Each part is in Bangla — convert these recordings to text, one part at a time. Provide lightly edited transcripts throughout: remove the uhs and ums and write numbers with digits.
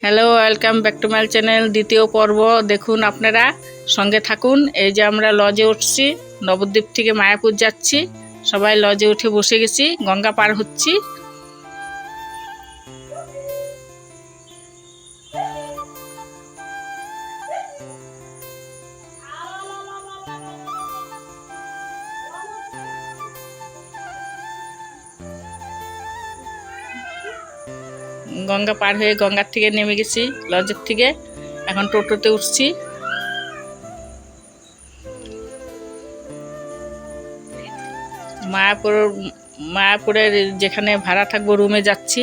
Hello, welcome back to my channel. দ্বিতীয় পর্ব দেখুন, আপনারা সঙ্গে থাকুন। এই যে আমরা লজে উঠছি, নবদ্বীপ থেকে মায়াপুর যাচ্ছি। সবাই লজে উঠে বসে গেছি, গঙ্গা পার হচ্ছি। গঙ্গা পার হয়ে গঙ্গার থেকে নেমে গেছি লজের থেকে। এখন টোটোতে উঠছি। মায়াপুরের যেখানে ভাড়া থাকবো রুমে যাচ্ছি।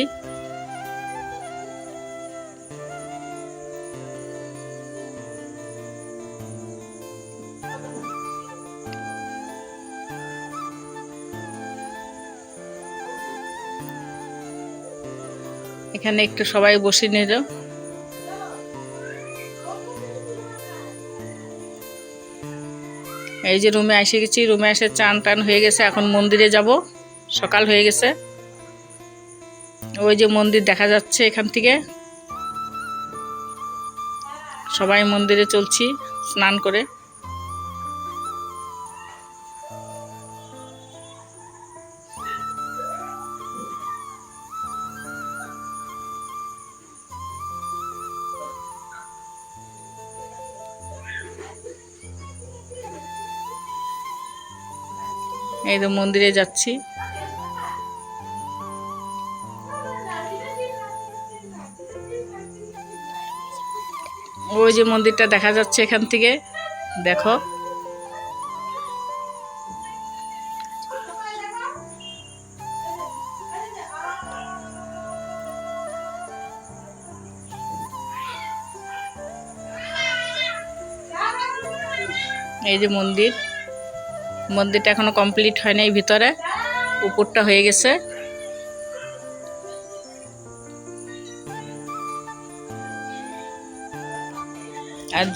এখানে একটু সবাই বসে নিল। এই যে রুমে এসে গেছি, রুমে এসে চান টান হয়ে গেছে। এখন মন্দিরে যাব, সকাল হয়ে গেছে। ওই যে মন্দির দেখা যাচ্ছে এখান থেকে। সবাই মন্দিরে চলছি স্নান করে। এই তো মন্দিরে যাচ্ছি। ওই যে মন্দিরটা দেখা যাচ্ছে এখান থেকে, দেখো। এই যে মন্দিরটা এখনো কমপ্লিট হয় নাই, ভিতরে উপরটা হয়ে গেছে। আর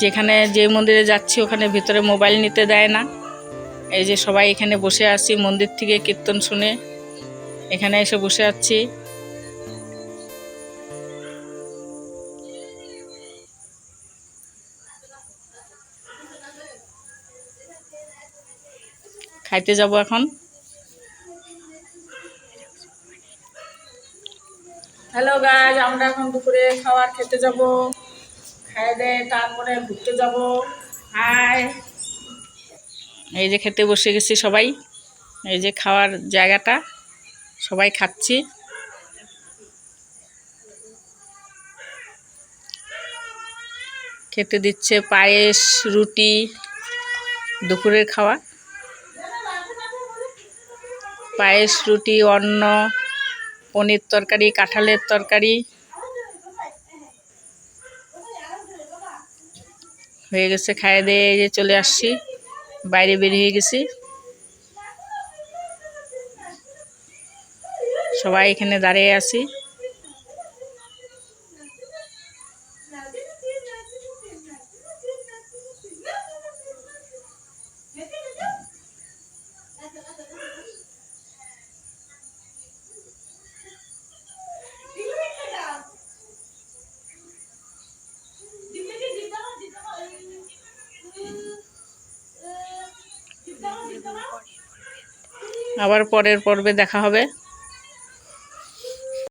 যে মন্দিরে যাচ্ছি ওখানে ভিতরে মোবাইল নিতে দেয় না। এই যে সবাই এখানে বসে আছি, মন্দির থেকে কীর্তন শুনে এখানে এসে বসে আছি। খাইতে যাব এখন। হ্যালো গাইজ, আমরা এখন দুপুরে খাবার খেতে যাব। খাইয়ে দিয়ে তারপরে ঘুরতে যাব। হাই, এই যে খেতে বসে গেছি সবাই। এই যে খাওয়ার জায়গাটা, সবাই খাচ্ছি। খেতে দিচ্ছে পায়েস, রুটি, দুপুরের খাওয়া। পায়েস, রুটি, অন্ন, পনির তরকারি, কাঁঠালের তরকারি হয়ে গেছে। খাইয়ে দিয়ে এই যে চলে আসছি, বাইরে বেরিয়ে গেছি। সবাই এখানে দাঁড়িয়ে আছি। আবার পরের পর্বে দেখা হবে।